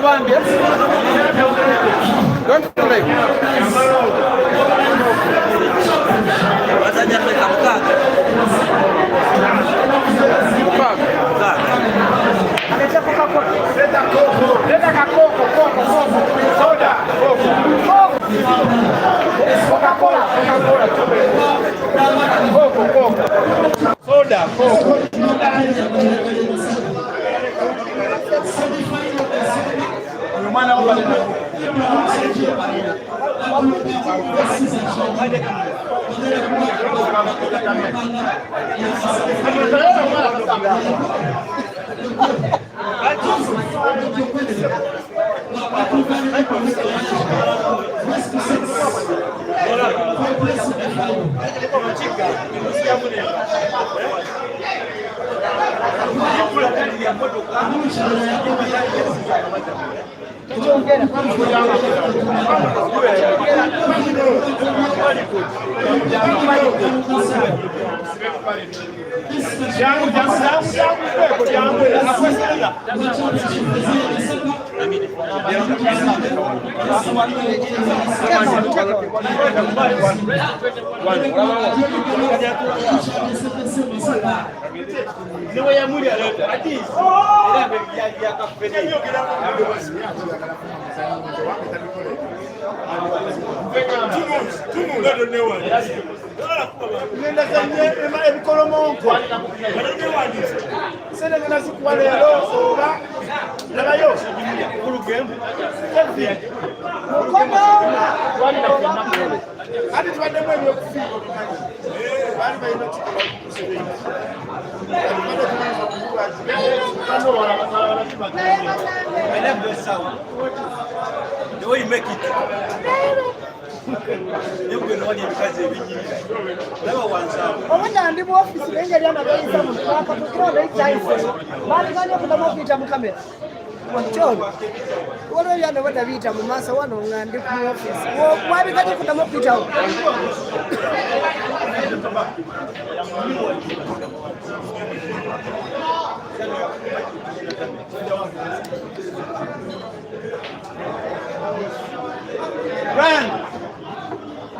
Zambia. Don't play. Soda, the way you make it. You can only because you never once. Omwana ndi mu office nenga lyana bayisa mu kwaka tukira lechaise. Bali kanya kudama kuita mu kamera. Cholo. Wano lyana bada bita mu masa wano ngandi ku office. Bali kanya kudama kuita. Brian,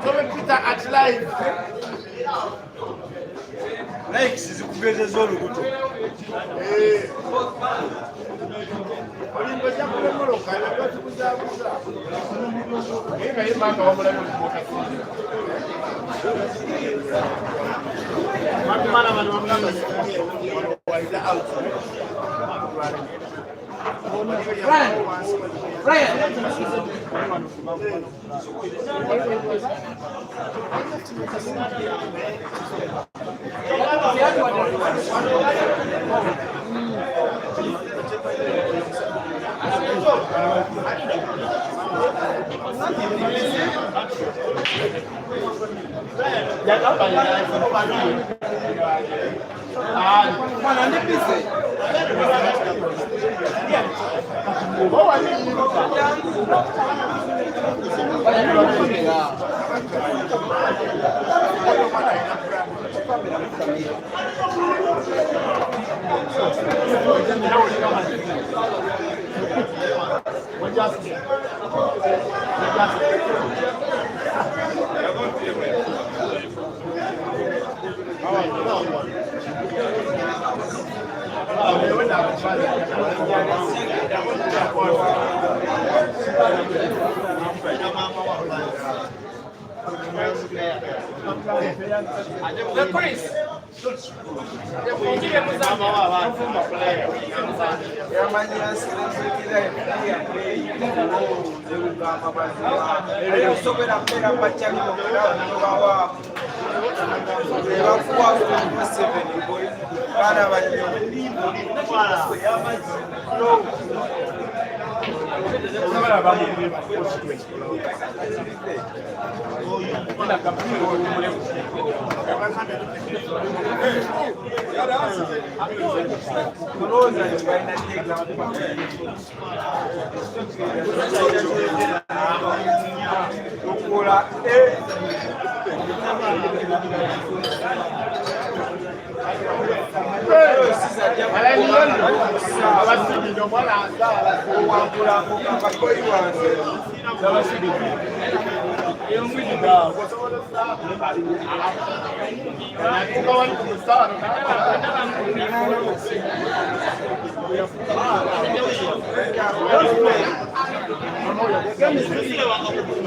come Peter at live. Likes is kugeza zolu kuto. Olimbo jambo lemoloka lwatu kuzabuza. Nga yimanga wamulamu kumoka. Matumana manu wamulanga waiza out. Brian.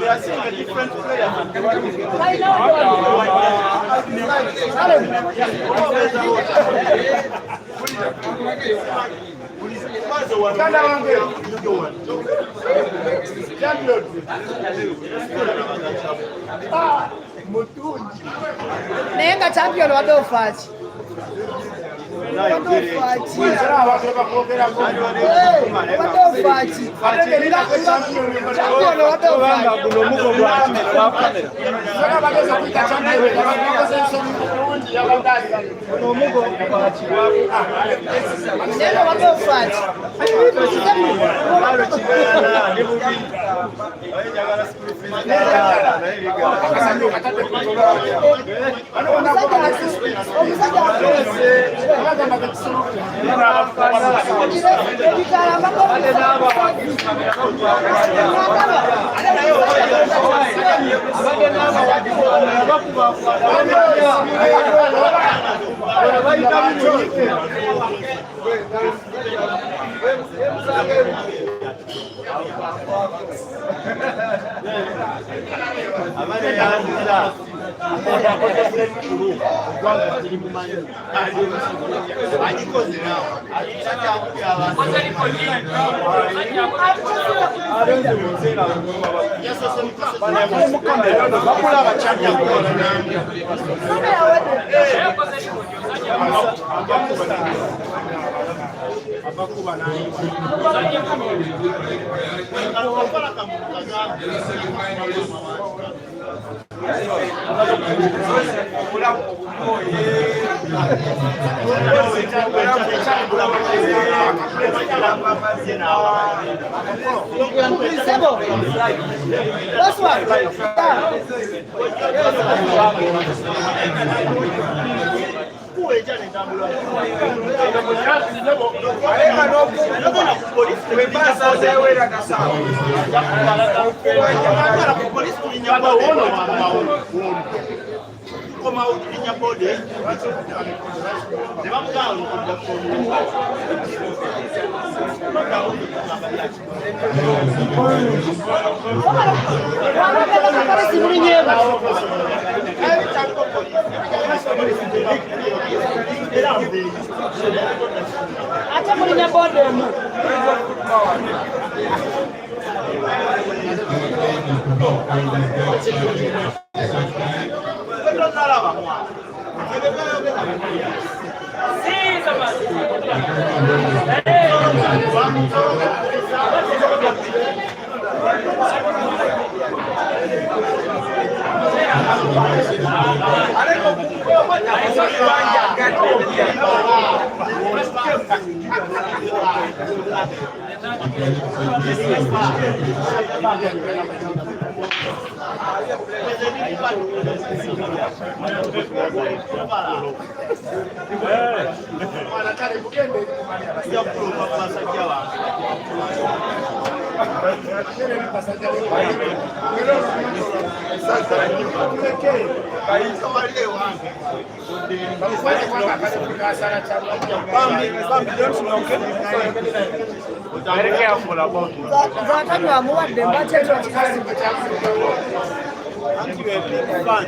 We are seeing a different player. Nenga champion wadofachi. Come out in your body. Very careful about it. And you are big fan.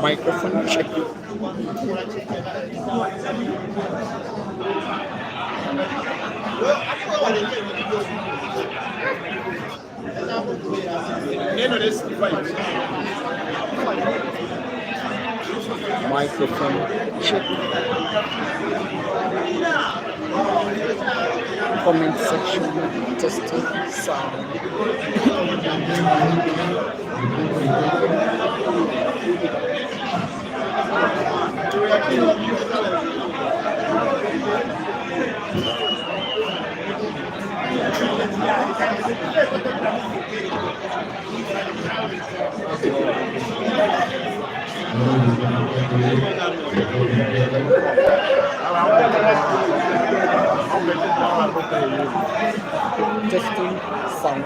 Microphone check. Microphone check. Comment section testing sound. Testing sound.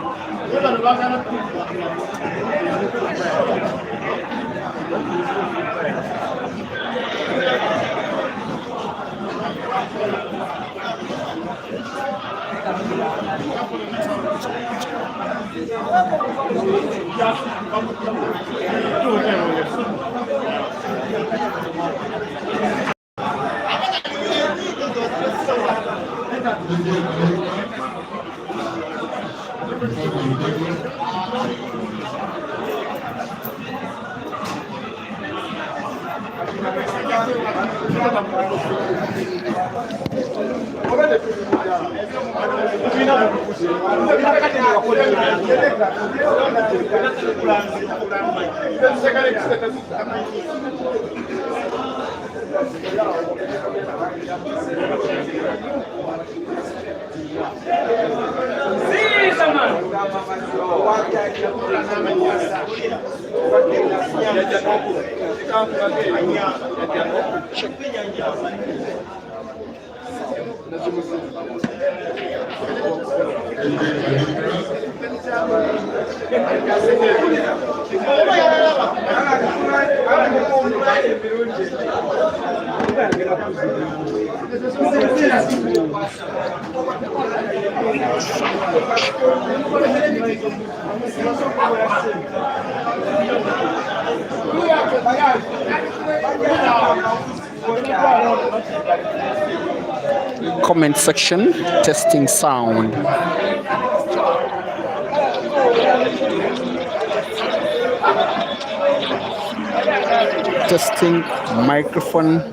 Comment section, testing sound. Testing microphone.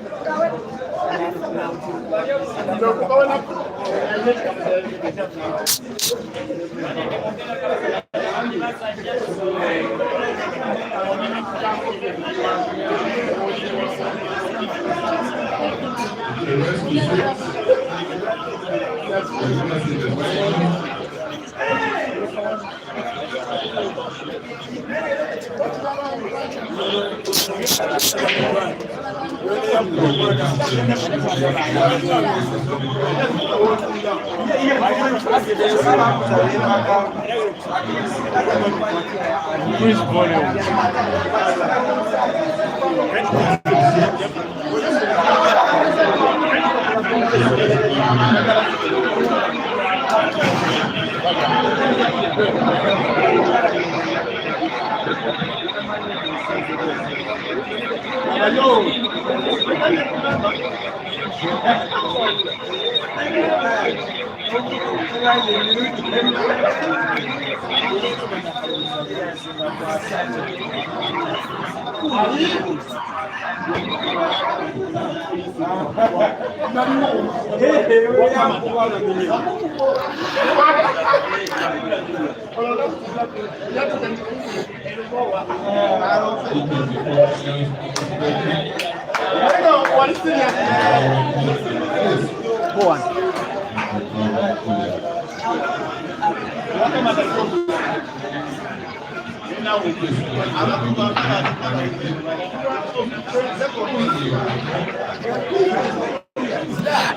Go on.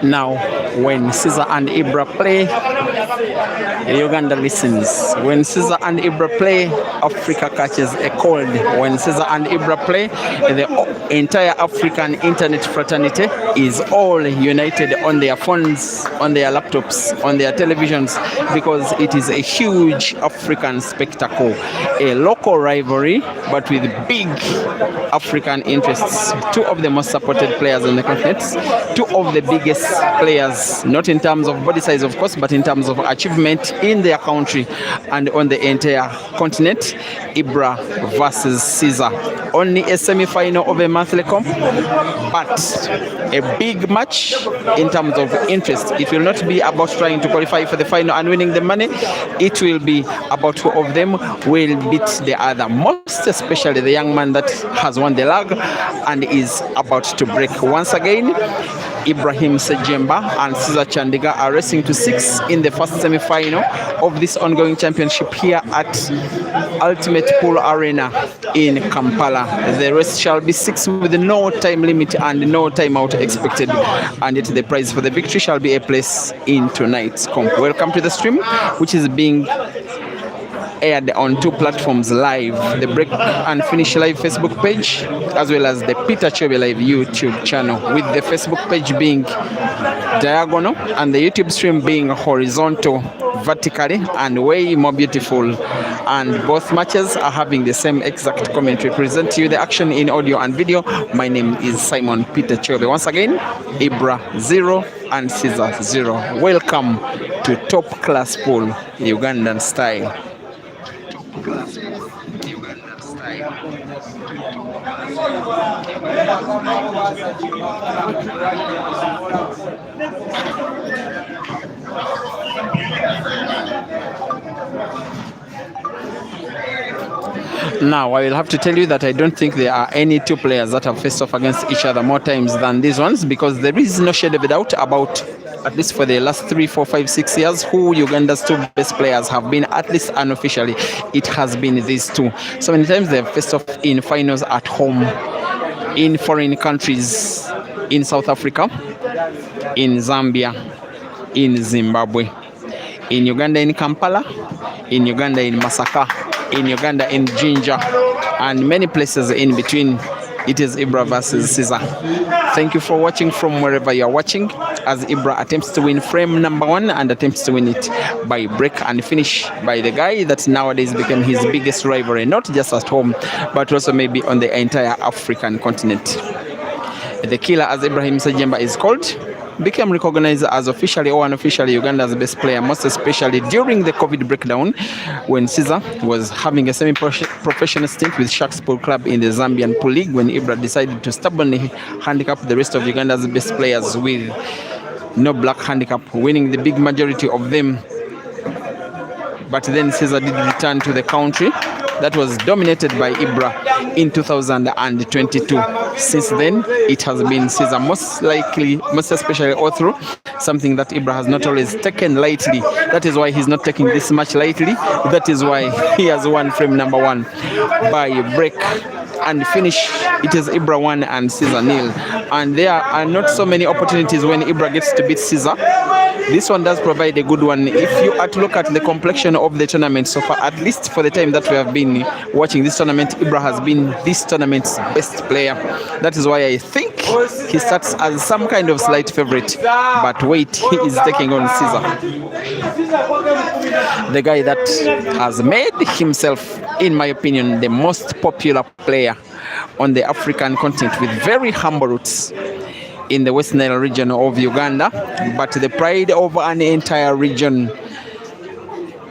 Now, when Caesar and IBRA play, Uganda listens. When Caesar and IBRA play, Africa catches a cold. When Caesar and IBRA play, the entire African internet fraternity is all united on their phones, on their laptops, on their televisions, because it is a huge African spectacle. A local rivalry, but with big African interests. Two of the most supported players on the continent, two of the biggest players, not in terms of body size, of course, but in terms of achievement in their country and on the entire continent. IBRA versus Caesar. Only a semi-final of a monthly comp, but a big match in terms of interest. It will not be about trying to qualify for the final and winning the money. It will be about who of them will beat the other, most especially the young man that has won the lag and is about to break once again. Ibrahim Sejemba and Cesar Chandiga are racing to 6 in the first semi-final of this ongoing championship here at Ultimate Pool Arena in Kampala. The race shall be 6 with no time limit and no timeout expected, and yet the prize for the victory shall be a place in tonight's comp. Welcome to the stream, which is being aired on 2 platforms live: the Break and Finish Live Facebook page, as well as the Peter Chobe Live YouTube channel, with the Facebook page being diagonal and the YouTube stream being horizontal, vertically, and way more beautiful. And both matches are having the same exact commentary. Present to you the action in audio and video. My name is Simon Peter Chobe. Once again, IBRA 0 and Caesar 0. Welcome to Top Class Pool, Ugandan style. Now, I will have to tell you that I don't think there are any 2 players that have faced off against each other more times than these ones, because there is no shade of a doubt about, at least for the last 3, 4, 5, 6 years, who Uganda's 2 best players have been. At least unofficially, it has been these 2. So many times they have faced off in finals at home, in foreign countries, in South Africa, in Zambia, in Zimbabwe, in Uganda in Kampala, in Uganda in Masaka, in Uganda in Jinja, and many places in between. It is IBRA versus Caesar. Thank you for watching from wherever you are watching, as IBRA attempts to win frame number 1 and attempts to win it by break and finish by the guy that nowadays became his biggest rivalry, not just at home, but also maybe on the entire African continent. The killer, as Ibrahim Sejemba is called, became recognized as officially or unofficially Uganda's best player, most especially during the COVID breakdown, when Caesar was having a semi-professional stint with Sharks Pool Club in the Zambian Pool League, when IBRA decided to stubbornly handicap the rest of Uganda's best players with no black handicap, winning the big majority of them. But then Caesar did return to the country that was dominated by IBRA in 2022. Since then, it has been Caesar, most especially all through, something that IBRA has not always taken lightly. That is why he's not taking this much lightly. That is why he has won frame number 1 by break and finish. It is IBRA 1 and Caesar 0. And there are not so many opportunities when IBRA gets to beat Caesar. This one does provide a good one. If you are to look at the complexion of the tournament so far, at least for the time that we have been watching this tournament, IBRA has been this tournament's best player. That is why I think he starts as some kind of slight favorite. But wait, he is taking on Caesar, the guy that has made himself, in my opinion, the most popular player on the African continent, with very humble roots in the West Nile region of Uganda, but the pride of an entire region,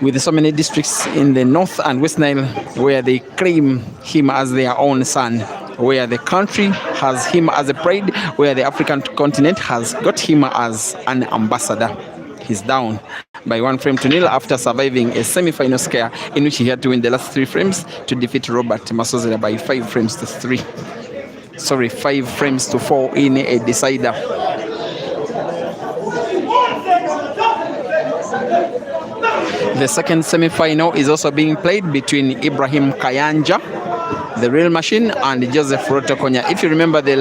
with so many districts in the North and West Nile where they claim him as their own son, where the country has him as a pride, where the African continent has got him as an ambassador. He's down by 1 frame to 0 after surviving a semi-final scare in which he had to win the last 3 frames to defeat Robert Masozera by 5 frames to 3. 5 frames to 4 in a decider. The second semi-final is also being played between Ibrahim Kayanja, the real machine, and Joseph Rotokonya. If you remember the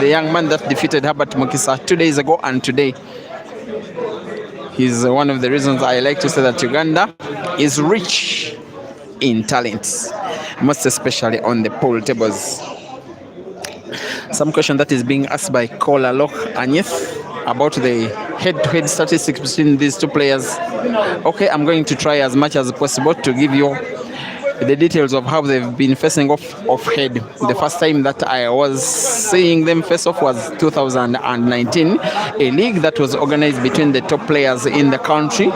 young man that defeated Herbert Mukisa 2 days ago and today, he's one of the reasons I like to say that Uganda is rich in talents, most especially on the pool tables. Some question that is being asked by Kola Lok Anyeth about the head-to-head statistics between these 2 players. Okay, I'm going to try as much as possible to give you the details of how they've been facing off head. The first time that I was seeing them face off was 2019, a league that was organized between the top players in the country.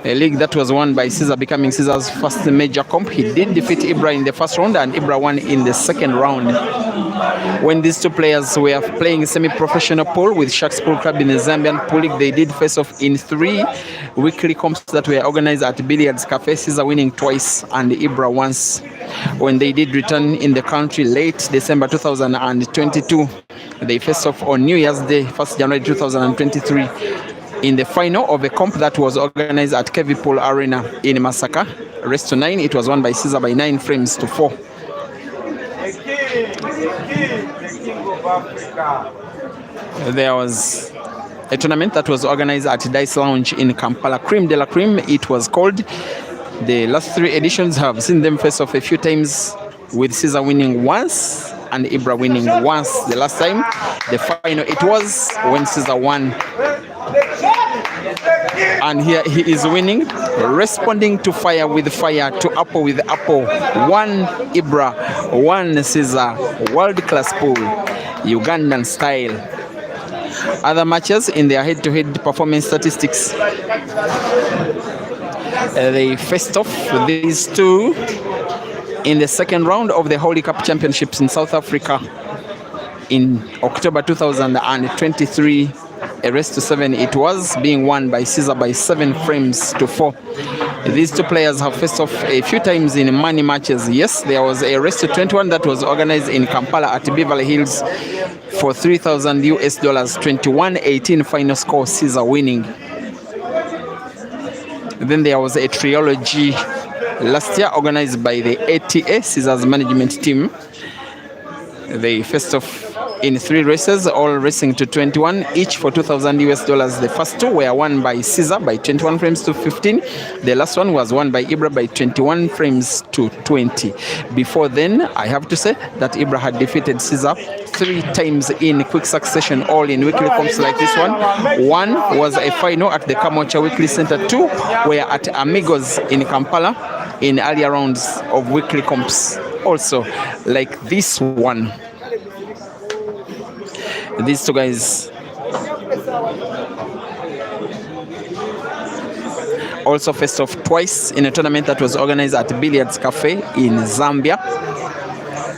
A league that was won by Caesar, becoming Caesar's first major comp. He did defeat IBRA in the first round, and IBRA won in the second round. When these 2 players were playing semi-professional pool with Sharks Pool Club in the Zambian Pool League, they did face off in 3 weekly comps that were organized at Billiards Cafe, Caesar winning twice and IBRA once. When they did return in the country late December 2022, They faced off on New Year's Day, 1st January 2023, in the final of a comp that was organized at Kevipool Arena in Masaka. Rest to 9, it was won by Caesar by 9 frames to 4. There was a tournament that was organized at Dice Lounge in Kampala, Cream de la Cream, it was called. The last 3 editions have seen them face off a few times, with Caesar winning once and IBRA winning once. The last time, the final it was when Caesar won. And here he is winning, responding to fire with fire, to apple with apple. 1 IBRA, 1 Caesar, world-class pool, Ugandan style. Other matches in their head-to-head performance statistics. They faced off these two in the second round of the Holy Cup Championships in South Africa in October 2023. A race to 7 it was, being won by Caesar by 7 frames to 4. These two players have faced off a few times in money matches. Yes, there was a race to 21 that was organized in Kampala at Beverly Hills for $3,000 US, 21-18 final score, Caesar winning. Then there was a trilogy last year organized by the ATA, Caesar's management team. They faced off in 3 races, all racing to 21, each for $2,000 US. The first 2 were won by Caesar by 21 frames to 15. The last one was won by IBRA by 21 frames to 20. Before then, I have to say that IBRA had defeated Caesar 3 times in quick succession, all in weekly comps like this one. One was a final at the Kamocha Weekly Center. 2 were at Amigos in Kampala in earlier rounds of weekly comps, also like this one. These two guys also faced off twice in a tournament that was organized at Billiards Cafe in Zambia.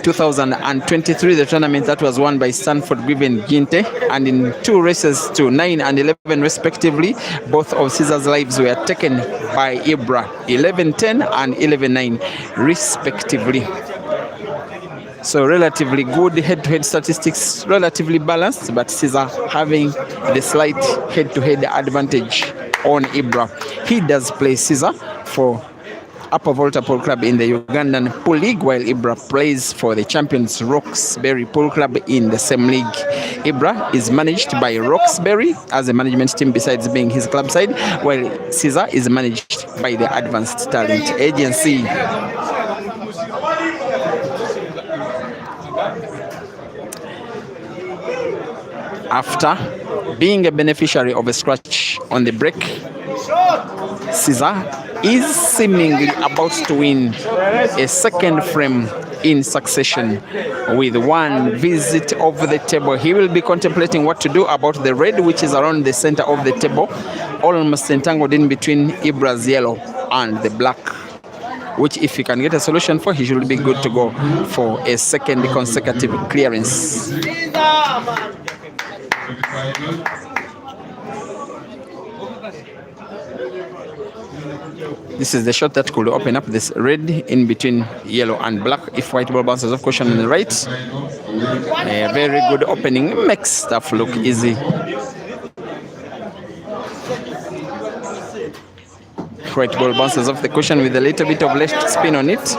2023, the tournament that was won by Stanford Griven Ginte, and in 2 races to 9 and 11 respectively, both of Caesar's lives were taken by IBRA, 11-10 and 11-9 respectively. So relatively good head-to-head statistics, relatively balanced, but Caesar having the slight head-to-head advantage on IBRA. He does play Caesar for Upper Volta Pool Club in the Ugandan Pool League, while IBRA plays for the champions Roxbury Pool Club in the same league. IBRA is managed by Roxbury as a management team besides being his club side, while Caesar is managed by the Advanced Talent Agency. After being a beneficiary of a scratch on the break, Caesar is seemingly about to win a second frame in succession with 1 visit of the table. He will be contemplating what to do about the red, which is around the center of the table, almost entangled in between IBRA's yellow and the black, which if he can get a solution for, he should be good to go for a second consecutive clearance. This is the shot that could open up this red in between yellow and black if white ball bounces off caution on the right. A very good opening, makes stuff look easy. White ball bounces off the cushion with a little bit of left spin on it.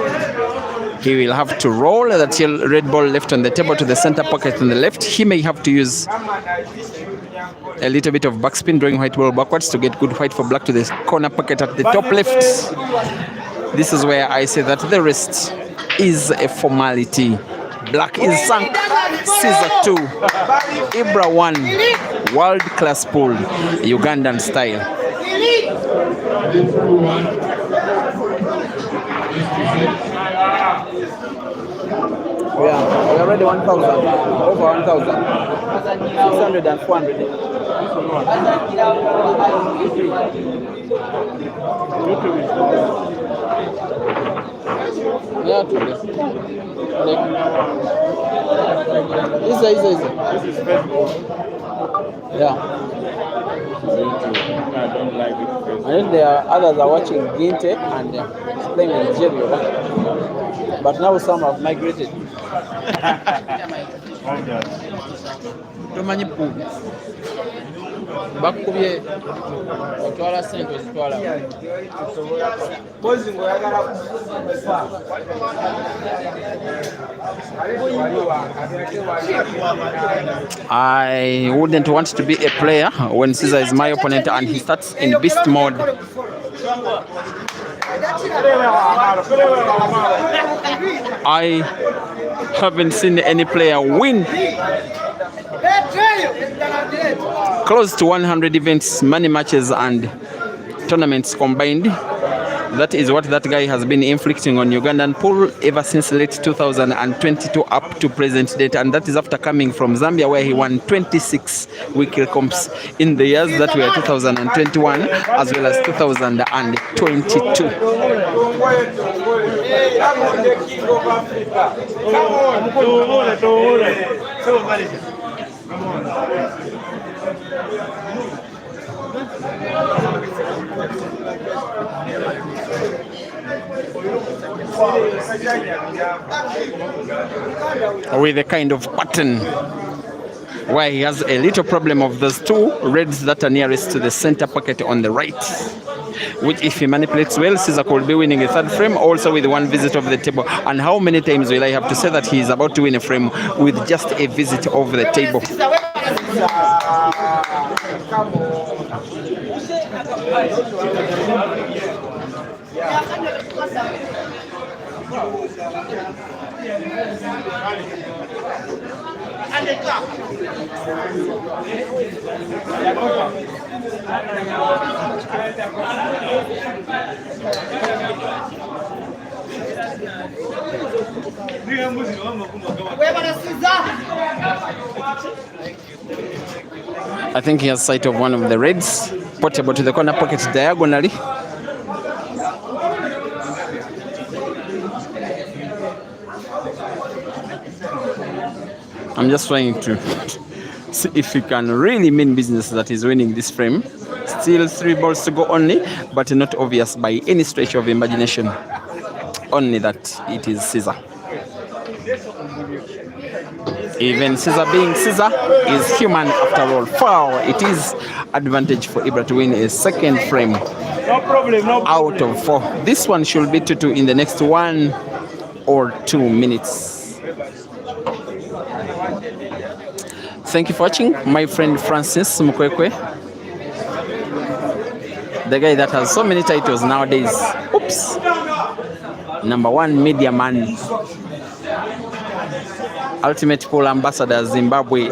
He will have to roll that red ball left on the table to the center pocket on the left. He may have to use a little bit of backspin, drawing white ball backwards to get good white for black to the corner pocket at the top left. This is where I say that the rest is a formality. Black is sunk. Caesar 2. IBRA 1. World-class pool. Ugandan style. We are already 1,000, over 1,000, 600 and 400. Yeah, today. Easy. Yeah. I don't like it. And then there are others are watching Ginte and playing in Nigeria. But now some have migrated. Tomanyi pool. Bakubye otwala sente ozitwala. I wouldn't want to be a player when Caesar is my opponent and he starts in beast mode. I haven't seen any player win close to 100 events, money matches and tournaments combined. That is what that guy has been inflicting on Ugandan pool ever since late 2022 up to present date, and that is after coming from Zambia, where he won 26 weekly comps in the years that were 2021 as well as 2022. With a kind of pattern where he has a little problem of those two reds that are nearest to the center pocket on the right, which if he manipulates well, Caesar could be winning a third frame also with one visit of the table. And how many times will I have to say that he is about to win a frame with just a visit of the table? I think he has sight of one of the reds, portable to the corner pocket diagonally. I'm just trying to see if he can really mean business that he's winning this frame. Still 3 balls to go only, but not obvious by any stretch of imagination. Only that it is Caesar. Even Caesar being Caesar is human after all. Foul. It is advantage for IBRA to win a second frame. No problem, no problem. Out of 4. This one should be 2-2 in the next 1 or 2 minutes. Thank you for watching, my friend Francis Mukwekwe, the guy that has so many titles nowadays. Oops. #1 media man, ultimate pool ambassador Zimbabwe,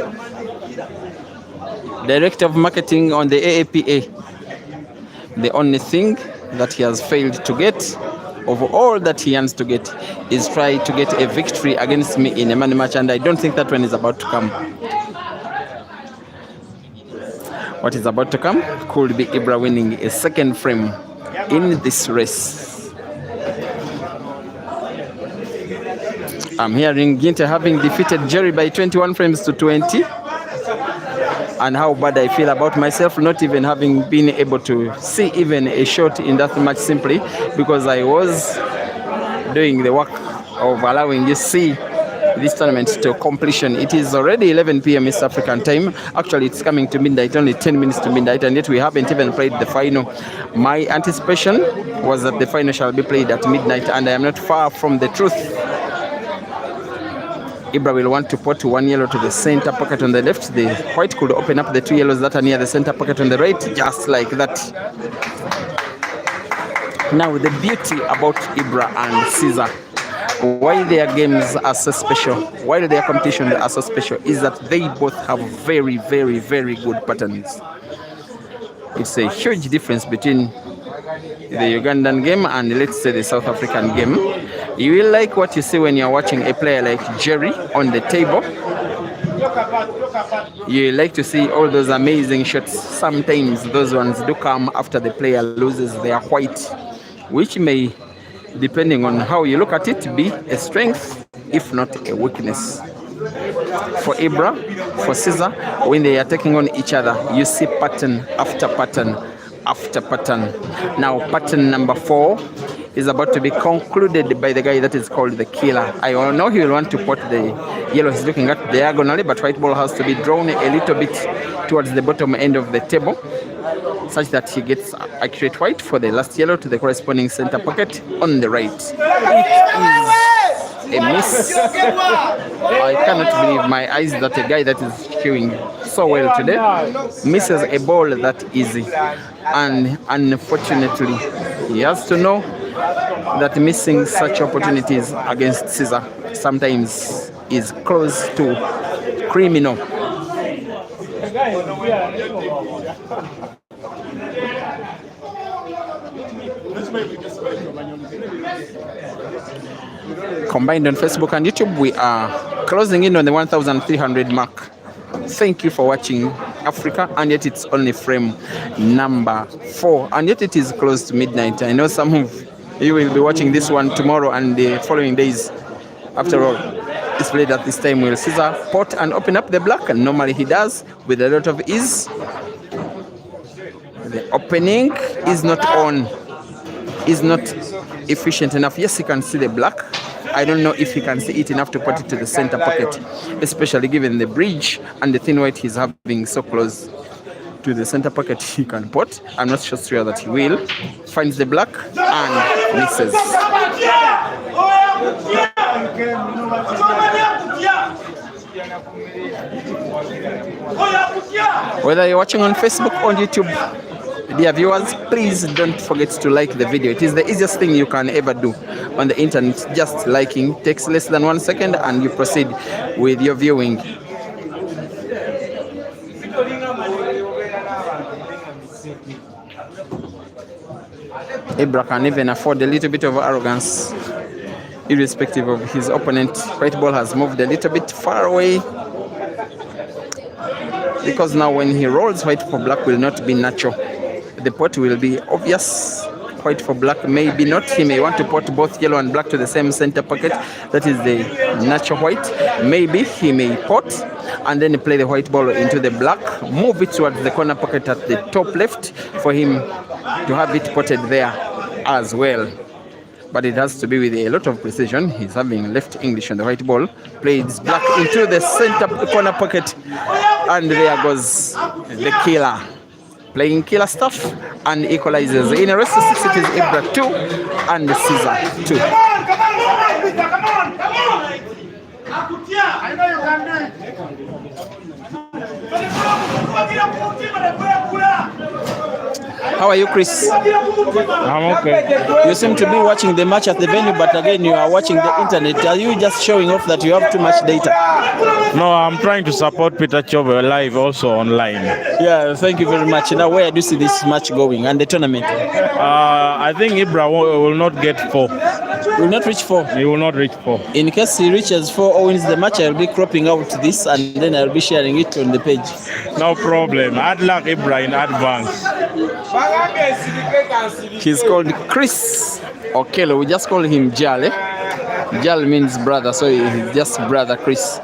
director of marketing on the AAPA. The only thing that he has failed to get of all that he wants to get is try to get a victory against me in a money match, and I don't think that one is about to come. What is about to come could be IBRA winning a second frame in this race. I'm hearing Ginter having defeated Jerry by 21 frames to 20. And how bad I feel about myself not even having been able to see even a shot in that match, simply because I was doing the work of allowing you see this tournament to completion. It is already 11 p.m. East African time. Actually, it's coming to midnight, only 10 minutes to midnight, and yet we haven't even played the final. My anticipation was that the final shall be played at midnight, and I am not far from the truth. IBRA will want to put 1 yellow to the center pocket on the left. The white could open up the 2 yellows that are near the center pocket on the right, just like that. Now, the beauty about IBRA and Caesar, why their games are so special, why their competitions are so special, is that they both have very, very, very good patterns. It's a huge difference between the Ugandan game and, let's say, the South African game. You will like what you see when you're watching a player like Jerry on the table. You like to see all those amazing shots. Sometimes those ones do come after the player loses their white, which may, depending on how you look at it, be a strength, if not a weakness. For IBRA, for Caesar, when they are taking on each other, you see pattern after pattern after pattern. Now, pattern number 4 is about to be concluded by the guy that is called the killer. I know he will want to put the yellow. He's looking at diagonally, but white ball has to be drawn a little bit towards the bottom end of the table, such that he gets accurate white for the last yellow to the corresponding center pocket on the right. It is a miss. I cannot believe my eyes that a guy that is showing so well today misses a ball that easy. And unfortunately, he has to know that missing such opportunities against Caesar sometimes is close to criminal. Combined on Facebook and YouTube, we are closing in on the 1,300 mark. Thank you for watching Africa, and yet it's only frame number 4, and yet it is close to midnight. I know some of you will be watching this one tomorrow and the following days. After all, it's played at this time. Will Caesar pot and open up the black? And normally he does with a lot of ease. The opening is not on, is not efficient enough. Yes, you can see the black. I don't know if he can see it enough to put it to the center pocket, especially given the bridge and the thin white he's having so close to the center pocket. He can pot. I'm not so sure that he will. Finds the black and misses. Whether you're watching on Facebook or YouTube, dear viewers, please don't forget to like the video. It is the easiest thing you can ever do on the internet. Just liking takes less than 1 second and you proceed with your viewing. IBRA can even afford a little bit of arrogance, irrespective of his opponent. White ball has moved a little bit far away, because now when he rolls, white for black will not be natural. The pot will be obvious. White for black, maybe not. He may want to pot both yellow and black to the same center pocket. That is the natural white. Maybe he may pot and then play the white ball into the black, move it towards the corner pocket at the top left for him to have it potted there as well. But it has to be with a lot of precision. He's having left English on the white ball. Plays black into the center corner pocket, and there goes the killer. Playing killer stuff and equalizes. In a rest of 6, it is IBRA 2 and Caesar 2. Come on. I know you can do it. How are you, Chris? I'm okay. You seem to be watching the match at the venue, but again, you are watching the internet. Are you just showing off that you have too much data? No, I'm trying to support Peter Chove live also online. Yeah, thank you very much. Now, where do you see this match going and the tournament? I think IBRA will not get 4. Will not reach 4? He will not reach 4. In case he reaches 4 or wins the match, I'll be cropping out this and then I'll be sharing it on the page. No problem. I'd like IBRA in advance. He's called Chris Okelo. We just call him Jal. Jal means brother, so he's just brother Chris.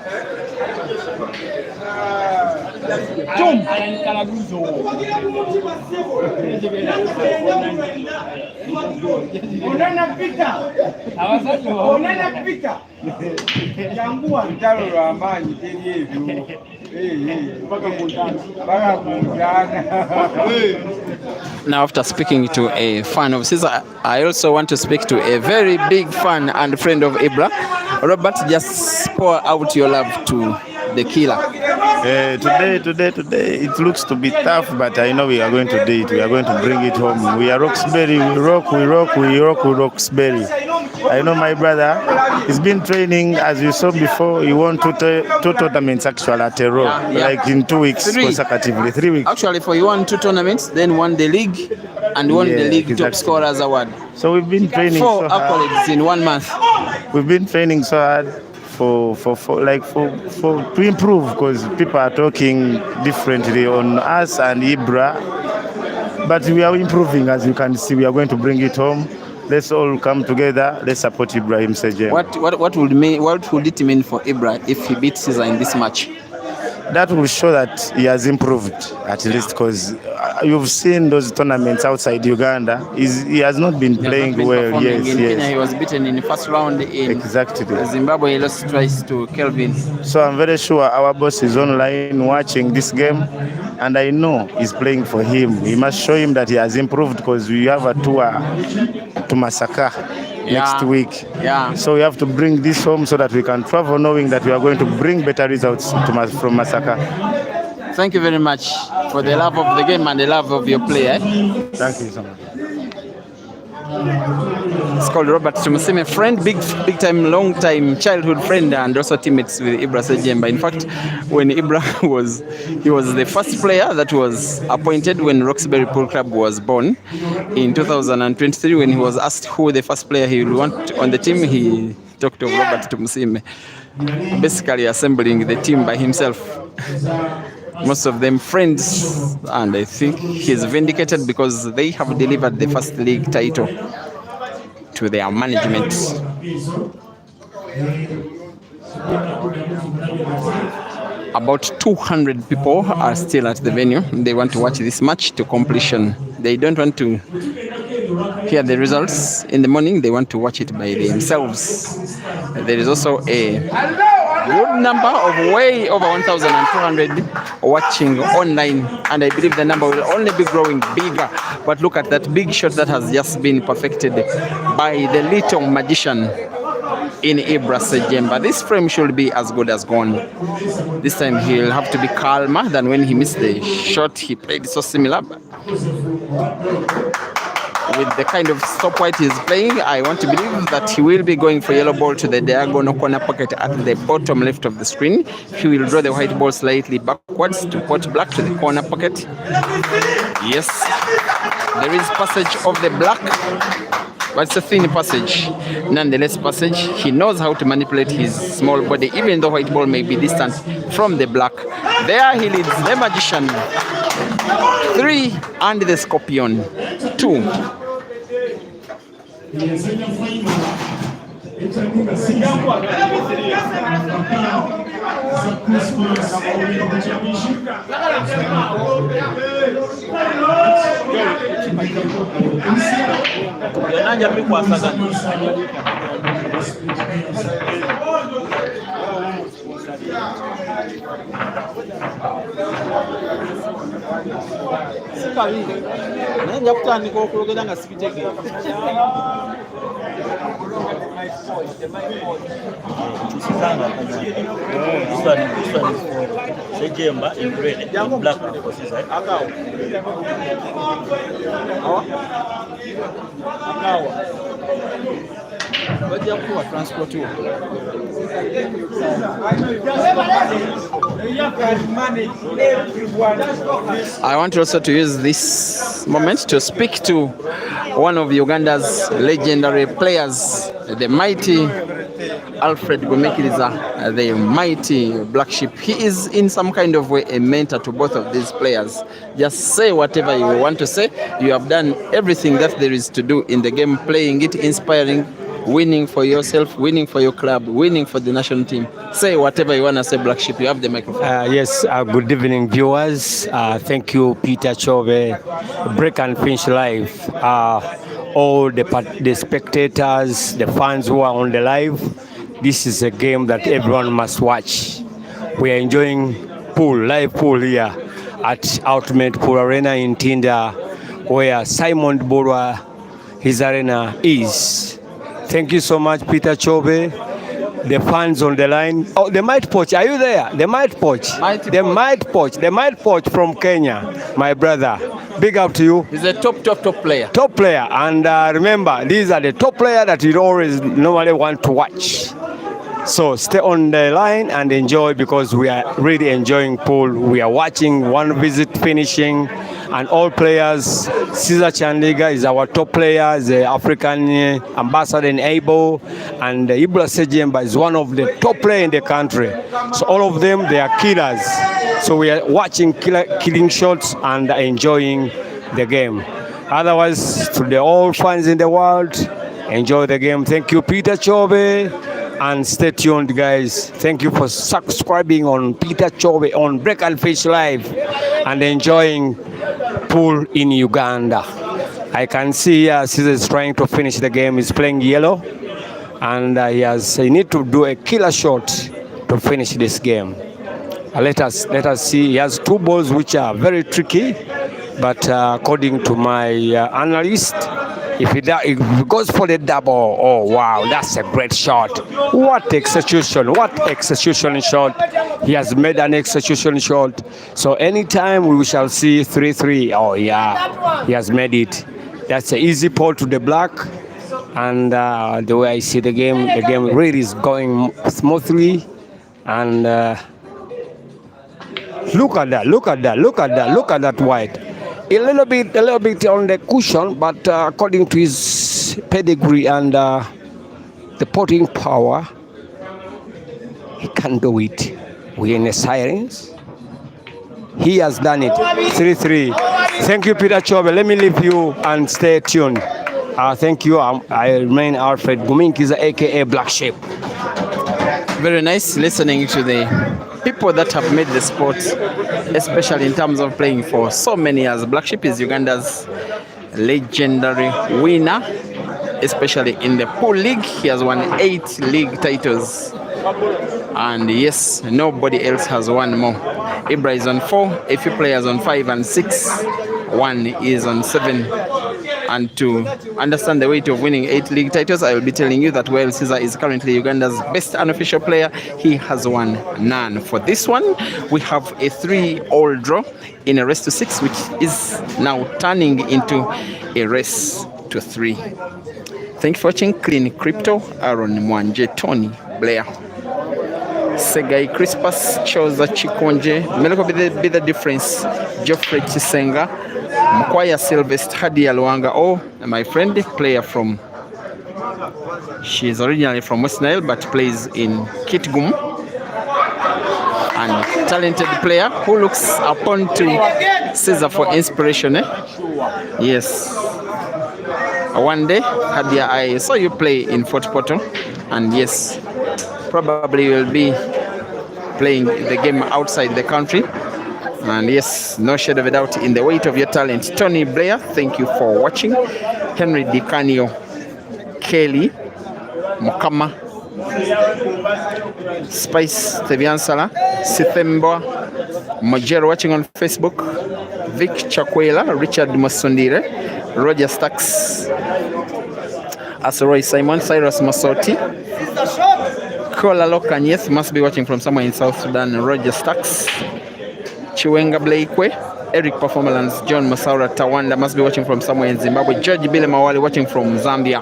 Now, after speaking to a fan of Caesar, I also want to speak to a very big fan and friend of IBRA. Robert, just pour out your love to the killer. Today, it looks to be tough, but I know we are going to do it. We are going to bring it home. We are Roxbury. We rock Roxbury. I know my brother. He's been training, as you saw before. He won two tournaments actually at a row, like in 2 weeks consecutively. 3 weeks. Actually, for you won 2 tournaments, then won the league, and won the league top scorers award. So we've been training 4 so hard. accolades in 1 month. We've been training so hard to improve, because people are talking differently on us and IBRA, but we are improving. As you can see, we are going to bring it home. Let's all come together. Let's support Ibrahim Sejem. What would it mean for IBRA if he beats Caesar in this match? that will show that he has improved at least, because you've seen those tournaments outside Uganda. He has not been playing well. Yes, in yes. Kenya, he was beaten in the first round. In Exactly. Zimbabwe, he lost twice to Kelvin. So I'm very sure our boss is online watching this game, and I know he's playing for him. We must show him that he has improved, because we have a tour to Masaka next week. Yeah. So we have to bring this home so that we can travel knowing that we are going to bring better results from Masaka. Thank you very much for the love of the game and the love of your play. Thank you so much. It's called Robert Tumusime, friend, big time, long time childhood friend, and also teammates with IBRA Sejemba. In fact, when IBRA was the first player that was appointed when Roxbury Pool Club was born in 2023. When he was asked who the first player he would want on the team, he talked of Robert Tumusime, basically assembling the team by himself. Most of them friends, and I think he's vindicated because they have delivered the first league title to their management. About 200 people are still at the venue. They want to watch this match to completion. They don't want to hear the results in the morning. They want to watch it by themselves. There is also a good number of way over 1,200 watching online, and I believe the number will only be growing bigger. But look at that big shot that has just been perfected by the little magician in IBRA Sejemba. This frame should be as good as gone. This time he'll have to be calmer than when he missed the shot. He played so similar. With the kind of stop white he's playing, I want to believe that he will be going for yellow ball to the diagonal corner pocket at the bottom left of the screen. He will draw the white ball slightly backwards to put black to the corner pocket. Yes, there is passage of the black, but it's a thin passage. Nonetheless, passage. He knows how to manipulate his small body, even though white ball may be distant from the black. There he leads the magician. 3 and the scorpion 2. Nanja kutandika okwogera nga sibitegeera. This one is for Sejemba in red and black on the horses, right? Akawa. Bajja kuwa transport yo. I want also to use this moment to speak to one of Uganda's legendary players, the mighty Alfred Gomekiriza, the mighty Black Sheep. He is in some kind of way a mentor to both of these players. Just say whatever you want to say. You have done everything that there is to do in the game, playing it, inspiring, winning for yourself, winning for your club, winning for the national team. Say whatever you want to say, Black Sheep. You have the microphone. Yes, good evening, viewers. Thank you, Peter Chove. Break and Finish Live. All the spectators, the fans who are on the live, this is a game that everyone must watch. We are enjoying live pool here at Ultimate Pool Arena in Tinda, where Simon Borwa, his arena is. Thank you so much, Peter Chove. The fans on the line. Oh, the Might Poach, are you there? The Might Poach. The Might Poach from Kenya, my brother. Big up to you. He's a top player. Top player. And remember, these are the top players that you always normally want to watch. So stay on the line and enjoy, because we are really enjoying pool. We are watching one visit finishing, and all players. Caesar Chandiga is our top player, the African ambassador in ABO, and IBRA Sejemba is one of the top players in the country. So all of them, they are killers. So we are watching killing shots and enjoying the game. Otherwise, to the all fans in the world, enjoy the game. Thank you, Peter Chove. and stay tuned, guys. Thank you for subscribing on Peter Chove on Break and Fish Live and enjoying pool in Uganda. I can see Caesar is trying to finish the game. He's playing yellow, and he need to do a killer shot to finish this game. Let us see. He has two balls which are very tricky, but according to my analyst, if he goes for the double, oh wow, that's a great shot. What execution shot. He has made an execution shot. So anytime we shall see 3-3, oh yeah, he has made it. That's an easy ball to the black. And the way I see the game really is going smoothly. And look at that white. A little bit on the cushion, but according to his pedigree and the potting power, he can do it. We're in the sirens. He has done it. 3-3. Thank you, Peter Chove. Let me leave you and stay tuned. Thank you. I remain Alfred Guminkiza, aka Black Sheep. Very nice listening to the people that have made the sport, especially in terms of playing for so many years. Black Sheep is Uganda's legendary winner, especially in the pool league. He has won 8 league titles. And yes, nobody else has won more. IBRA is on 4, a few players on 5 and 6. One is on 7. And to understand the weight of winning 8 league titles, I will be telling you that while Caesar is currently Uganda's best unofficial player, he has won none. For this one, we have a 3-all draw in a race to 6, which is now turning into a race to 3. Thank you for watching. Clean Crypto, Aaron Mwanje, Tony Blair, Segai Crispus, Choza Chikonje, Meleko be the difference, Geoffrey Chisenga, Mkwaya Sylvester, Hadia Luanga, my friend, player from, she is originally from West Nile but plays in Kitgum, and talented player who looks upon to Caesar for inspiration. Yes. One day, Hadia, I saw you play in Fort Portal, and yes, probably you will be playing the game outside the country. And yes, no shade of a doubt in the weight of your talent. Tony Blair, thank you for watching. Henry DiCanio, Kelly, Mukama, Spice Teviansala, Sithembo, Mojero watching on Facebook, Vic Chakwela, Richard Mosundire, Roger Stacks, Asoroy Simon, Cyrus Masoti, Kola Lokanyeth must be watching from somewhere in South Sudan, Roger Stacks, Chiwenga Blakwe, Eric Performance, John Masaura Tawanda must be watching from somewhere in Zimbabwe, George Bile Mawali watching from Zambia.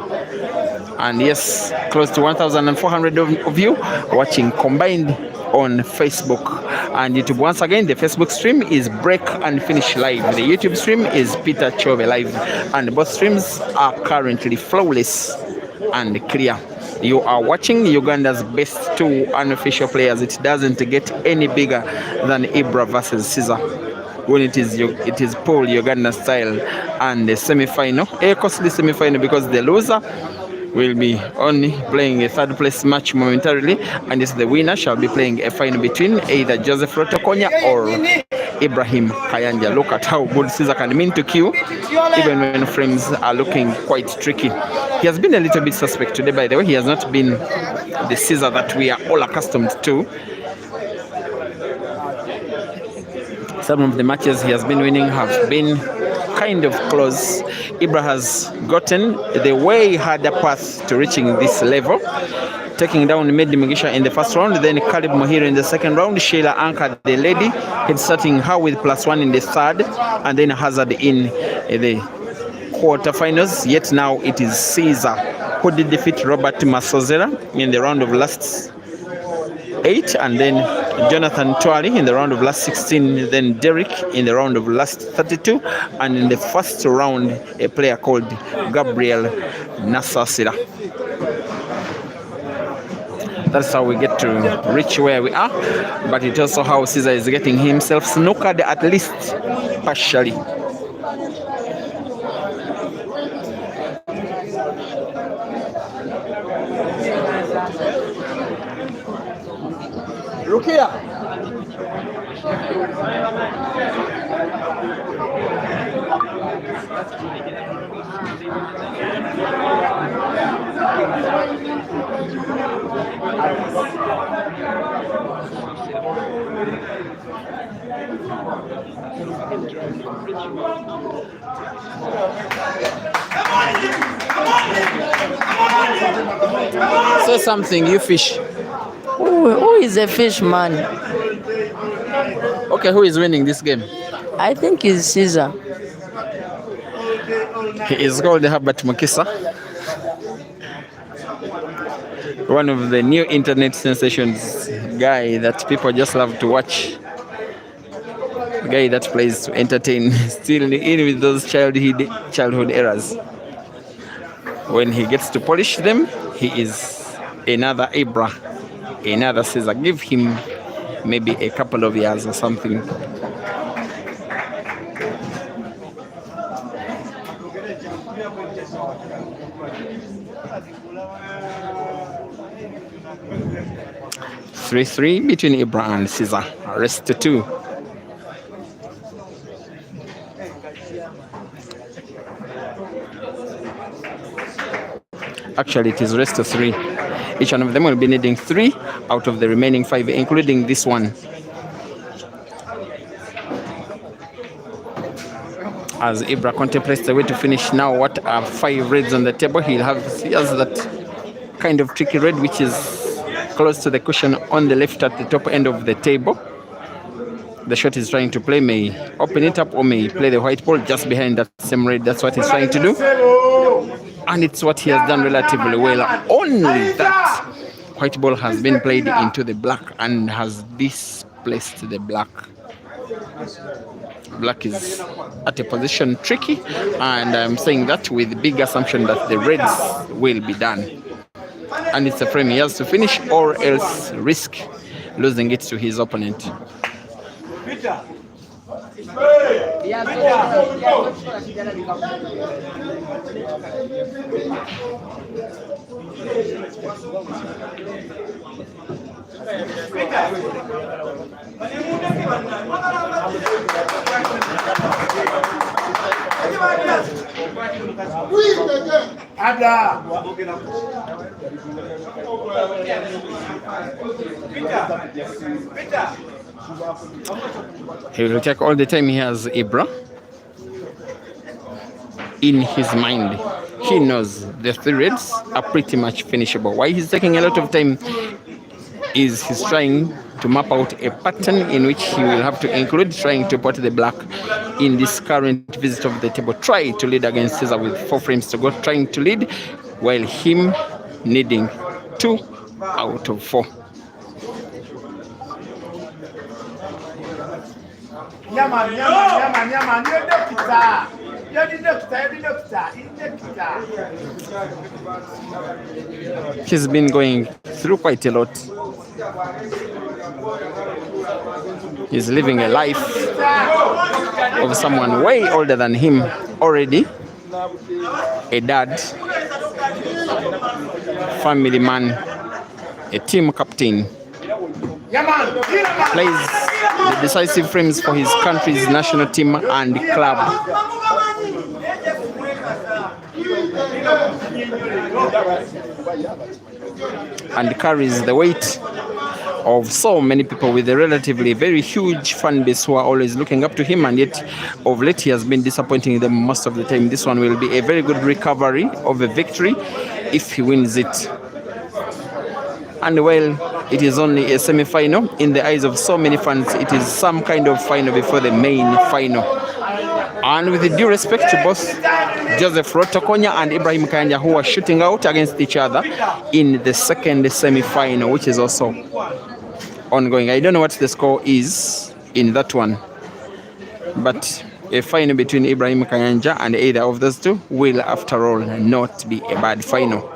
And yes, close to 1,400 of you watching combined on Facebook and YouTube. Once again, the Facebook stream is Break and Finish Live. The YouTube stream is Peter Chove Live. And both streams are currently flawless and clear. You are watching Uganda's best 2 unofficial players. It doesn't get any bigger than IBRA versus Caesar when it is pool Uganda style, and the semi-final, a costly semi-final, because the loser will be only playing a 3rd place match momentarily, and the winner shall be playing a final between either Joseph Rotokonya or Ibrahim Kayanja. Look at how good Caesar can mean to queue, even when frames are looking quite tricky. He has been a little bit suspect today, by the way. He has not been the Caesar that we are all accustomed to. Some of the matches he has been winning have been kind of close. IBRA has gotten the way harder path to reaching this level, taking down Medi Mugisha in the first round, then Caleb Mohiri in the second round, Sheila Anka, the lady, head starting her with +1 in the third, and then Hazard in the quarterfinals. Yet now it is Caesar who did defeat Robert Masozera in the round of last 8, and then Jonathan Twali in the round of last 16, then Derek in the round of last 32, and in the first round a player called Gabriel Nasasira. That's how we get to reach where we are, but it's also how Caesar is getting himself snookered, at least partially. Look here. Say something, you fish. Who is a fish man? Okay, who is winning this game? I think it's Caesar. He is called Herbert Mukisa, one of the new internet sensations guy that people just love to watch. A guy that plays to entertain, still in with those childhood eras. When he gets to polish them, he is another IBRA, another Caesar. Give him maybe a couple of years or something. Three between IBRA and Caesar. Rest to 2. Actually, it is rest to 3. Each one of them will be needing 3 out of the remaining 5, including this one. As IBRA contemplates the way to finish now, what are 5 reds on the table? He has that kind of tricky red, which is close to the cushion on the left at the top end of the table. The shot he's trying to play may open it up or may play the white ball just behind that same red. That's what he's trying to do. And it's what he has done relatively well. Only that white ball has been played into the black and has displaced the black. Black is at a position tricky, and I'm saying that with big assumption that the reds will be done. And it's a frame he has to finish or else risk losing it to his opponent. He will take all the time he has IBRA. In his mind, he knows the 3 reds are pretty much finishable. Why he's taking a lot of time is he's trying to map out a pattern in which he will have to include trying to put the black in this current visit of the table. Try to lead against Caesar with 4 frames to go, trying to lead, while him needing 2 out of 4. He's been going through quite a lot. He's living a life of someone way older than him already. A dad, family man, a team captain. Plays the decisive frames for his country's national team and club. And carries the weight of so many people with a relatively very huge fan base who are always looking up to him, and yet of late he has been disappointing them most of the time. This one will be a very good recovery of a victory if he wins it. And well, it is only a semi-final. In the eyes of so many fans, it is some kind of final before the main final. And with due respect to both Joseph Rotokonya and Ibrahim Kayanja, who are shooting out against each other in the second semi-final, which is also ongoing. I don't know what the score is in that one, but a final between Ibrahim Kayanja and either of those two will, after all, not be a bad final.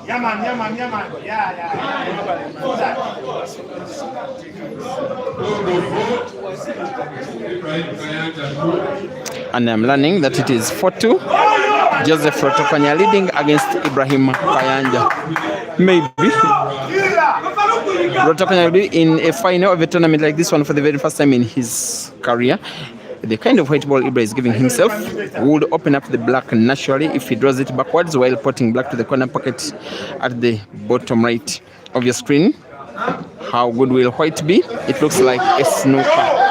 Yeah, man. Yeah. And I'm learning that it is 4-2. Joseph Rotokanya leading against Ibrahim Kayanja. Maybe Rotokanya will be in a final of a tournament like this one for the very first time in his career. The kind of white ball Ibra is giving himself would open up the black naturally if he draws it backwards while putting black to the corner pocket at the bottom right of your screen. How good will white be? It looks like a snooker.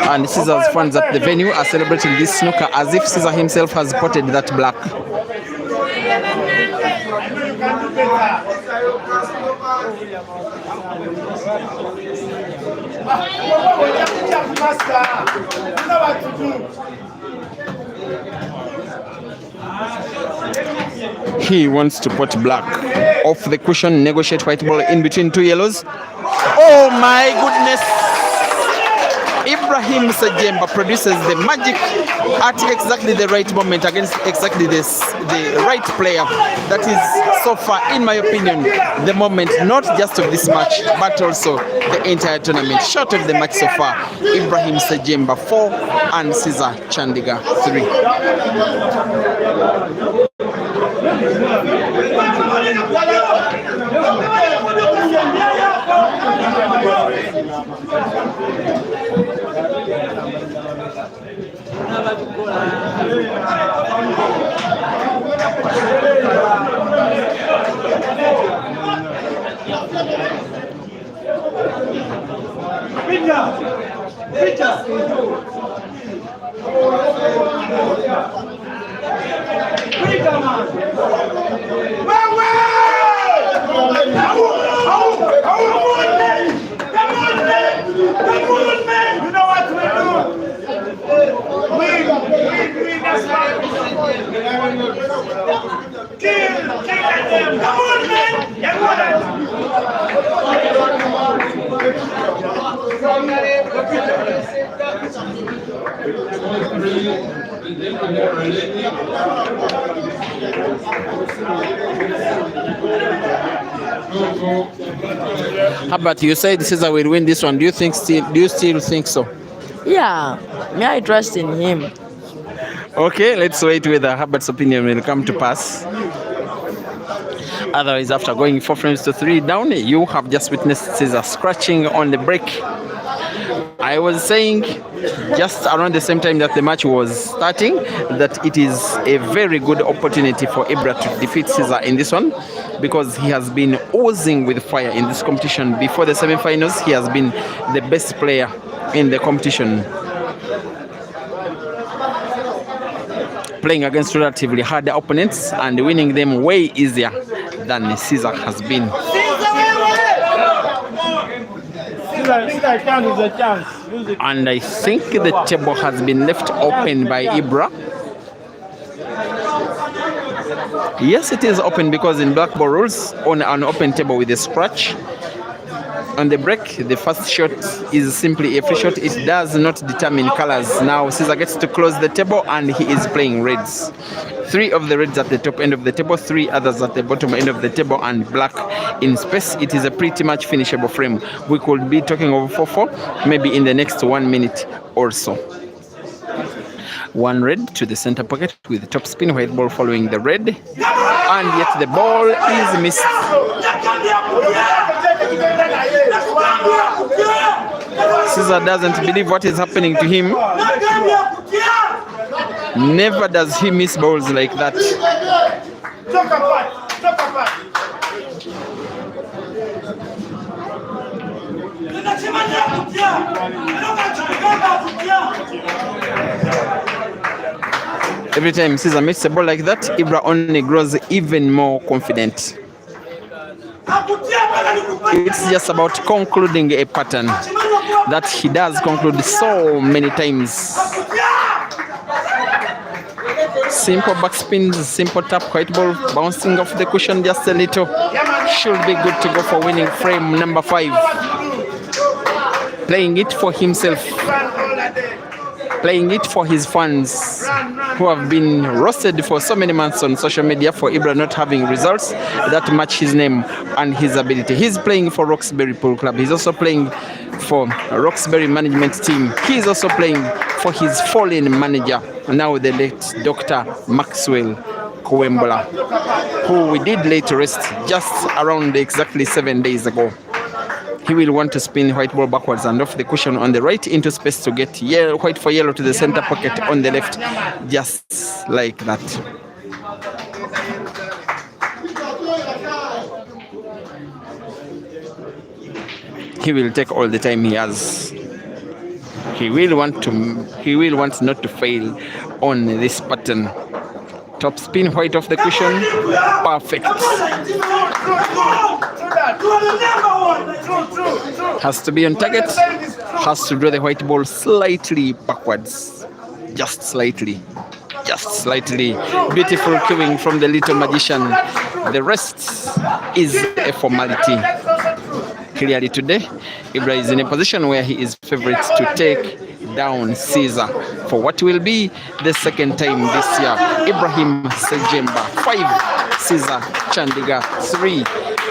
And Caesar's fans at the venue are celebrating this snooker as if Caesar himself has potted that black. He wants to put black off the cushion, negotiate white ball in between two yellows. Oh my goodness! Ibrahim Sajemba produces the magic at exactly the right moment against exactly the right player. That is, so far, in my opinion, the moment not just of this match, but also the entire tournament. Short of the match so far, Ibrahim Sajemba 4 and Caesar Chandiga 3. How about you? Say Caesar will win this one. Do you still think so? Yeah, me, I trust in him. Okay, let's wait whether Herbert's opinion will come to pass. Otherwise, after going 4 frames to 3 down, you have just witnessed Caesar scratching on the break. I was saying just around the same time that the match was starting that it is a very good opportunity for IBRA to defeat Caesar in this one, because he has been oozing with fire in this competition. Before the semi-finals, he has been the best player in the competition, playing against relatively harder opponents and winning them way easier than Caesar has been. And I think the table has been left open by IBRA. Yes, it is open, because in black ball rules, on an open table with a scratch on the break, the first shot is simply a free shot. It does not determine colors. Now Caesar gets to close the table and he is playing reds. 3 of the reds at the top end of the table, 3 others at the bottom end of the table, and black in space. It is a pretty much finishable frame. We could be talking over 4-4 maybe in the next 1 minute or so. 1 red to the center pocket with the top spin, white ball following the red, and yet the ball is missed. Caesar doesn't believe what is happening to him. Never does he miss balls like that. Every time Caesar misses a ball like that, IBRA only grows even more confident. It's just about concluding a pattern that he does conclude so many times. Simple backspins, simple tap, white ball bouncing off the cushion just a little. Should be good to go for winning frame number 5. Playing it for himself. playing it for his fans who have been roasted for so many months on social media for Ibra not having results that match his name and his ability. He's playing for Roxbury Pool Club. He's also playing for Roxbury management team. He's also playing for his fallen manager, now the late Dr. Maxwell Kowembola, who we did lay to rest just around exactly 7 days ago. He will want to spin white ball backwards and off the cushion on the right into space to get yellow, white for yellow to the center pocket on the left, just like that. He will take all the time he has. He will want not to fail on this pattern. Top spin white off the cushion. Perfect. Has to be on target. Has to draw the white ball slightly backwards. Just slightly. Just slightly. Beautiful queuing from the little magician. The rest is a formality. Clearly today, Ibra is in a position where he is favorite to take down Caesar for what will be the second time this year. Ibrahim Sejemba 5, Caesar Chandiga 3.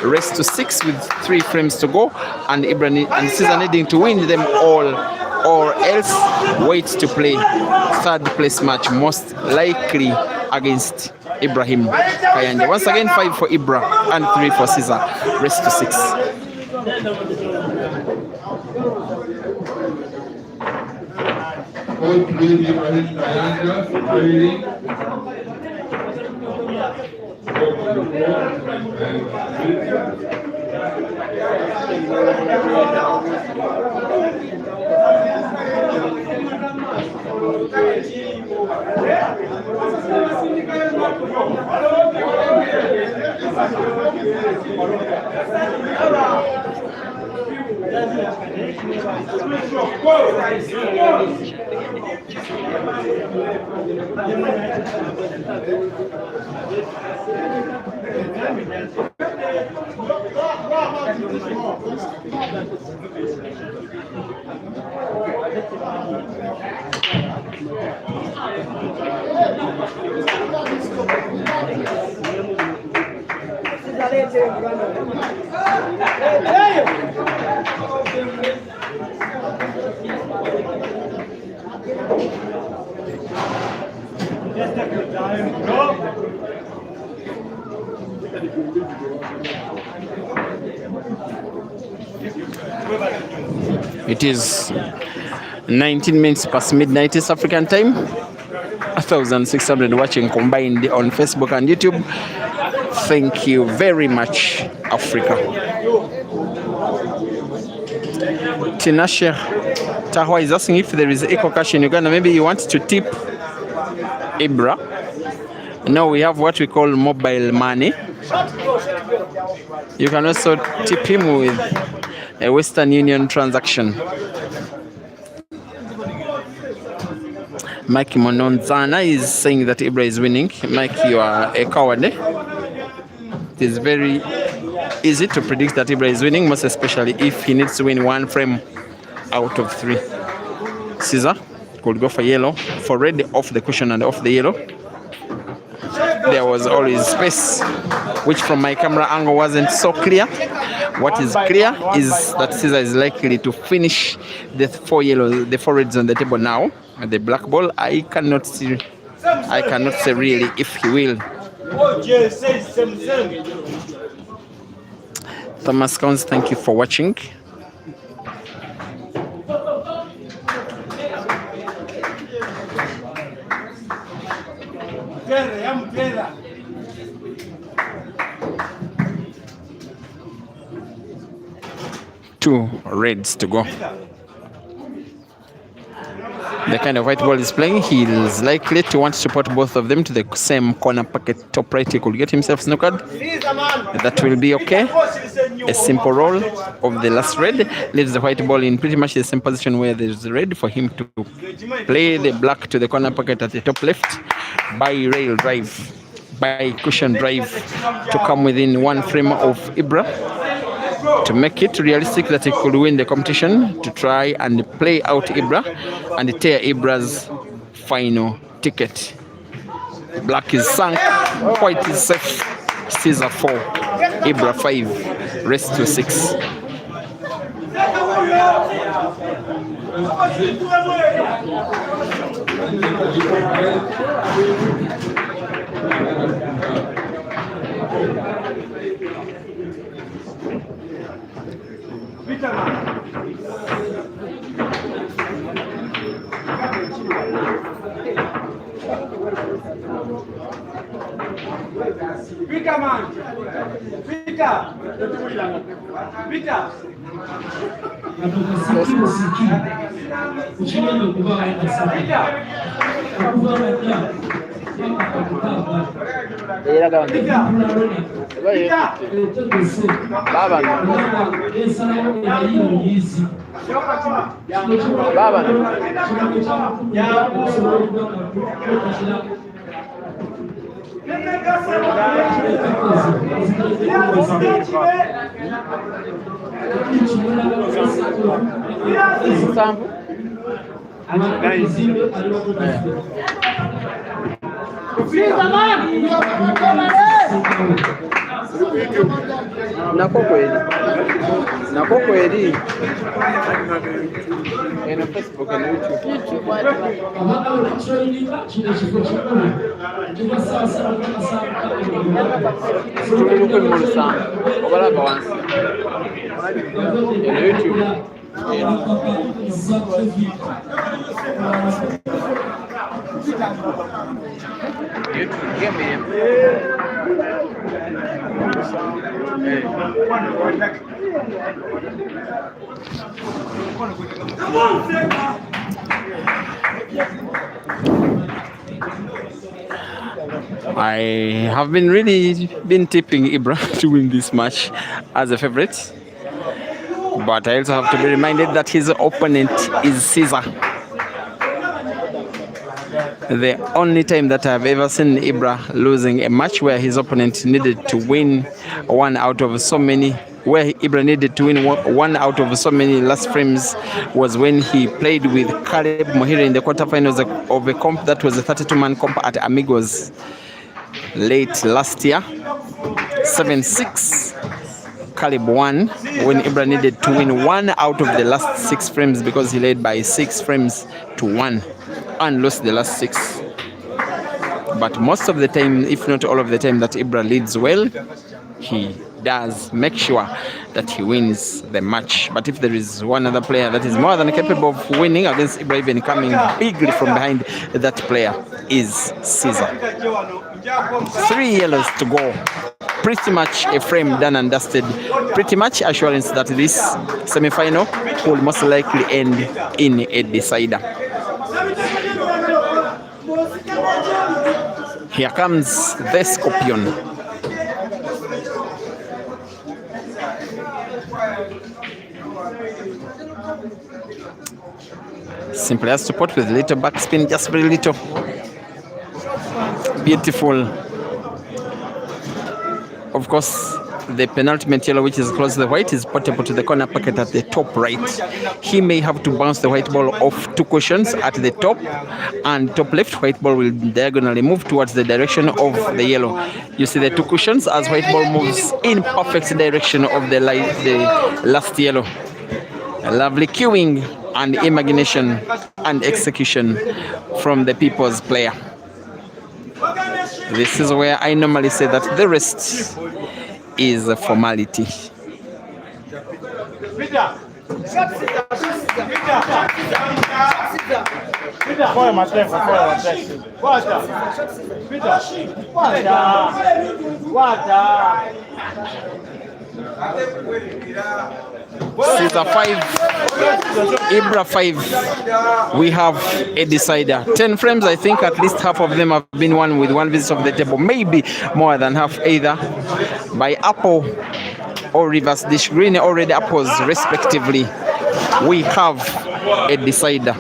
Rest to 6 with 3 frames to go, and Ibrahim and Caesar needing to win them all, or else wait to play third place match, most likely against Ibrahim Kayanja. Once again, 5 for Ibra and 3 for Caesar. Rest to 6. It is 19 minutes past midnight East African time. 1,600 watching combined on Facebook and YouTube. Thank you very much, Africa. Tinashe Tahwa is asking if there is eco cash in Uganda. Maybe you want to tip Ibra. Now we have what we call mobile money. You can also tip him with a Western Union transaction. Mike Mononzana is saying that Ibra is winning. Mike, you are a coward. It is very easy to predict that Ibra is winning, most especially if he needs to win 1 frame out of 3. Caesar could go for yellow, for red off the cushion and off the yellow. There was always space, which from my camera angle wasn't so clear. What is clear is that Caesar is likely to finish the 4 yellow, the 4 reds on the table now. The black ball, I cannot say really if he will. Thomas Counts, thank you for watching. Two reds to go. The kind of white ball he's playing, he is likely to want to put both of them to the same corner pocket top right. He could get himself snookered. That will be okay. A simple roll of the last red leaves the white ball in pretty much the same position where there's the red for him to play the black to the corner pocket at the top left by rail drive, by cushion drive to come within 1 frame of Ibra. to make it realistic that he could win the competition, to try and play out Ibra and tear Ibra's final ticket. Black is sunk, white is safe. Caesar 4, Ibra 5, rest to 6. Vita man. Vita. Vita. Nako kweli eno Facebook na YouTube tuli mu sana obalaba wansi eno YouTube I have been tipping Ibra to win this match as a favorite, but I also have to be reminded that his opponent is Caesar. The only time that I've ever seen Ibra losing a match where his opponent needed to win one out of so many, where Ibra needed to win one out of so many last frames, was when he played with Caleb Mohiri in the quarterfinals of a comp that was a 32-man comp at Amigos late last year. 7-6. Caleb won when Ibra needed to win one out of the last 6 frames because he led by 6 frames to 1 and lost the last 6. But most of the time, if not all of the time that Ibra leads well, he does make sure that he wins the match. But if there is one other player that is more than capable of winning against Ibra, even coming bigly from behind, that player is Caesar. 3 yellows to go. Pretty much a frame done and dusted. Pretty much assurance that this semi-final will most likely end in a decider. Here comes the Scorpion. Simply has to put with little backspin, just very little. Beautiful. Of course, the penultimate yellow, which is close to the white, is portable to the corner pocket at the top right. He may have to bounce the white ball off 2 cushions at the top, and top left white ball will diagonally move towards the direction of the yellow. You see the 2 cushions as white ball moves in perfect direction of the last yellow. A lovely cueing and imagination and execution from the people's player. This is where I normally say that the rest is a formality. Caesar 5, Ibra 5. We have a decider. 10 frames, I think at least half of them have been won with one visit of the table. Maybe more than half, either by Apple or reverse dish, green or red apples respectively. We have a decider.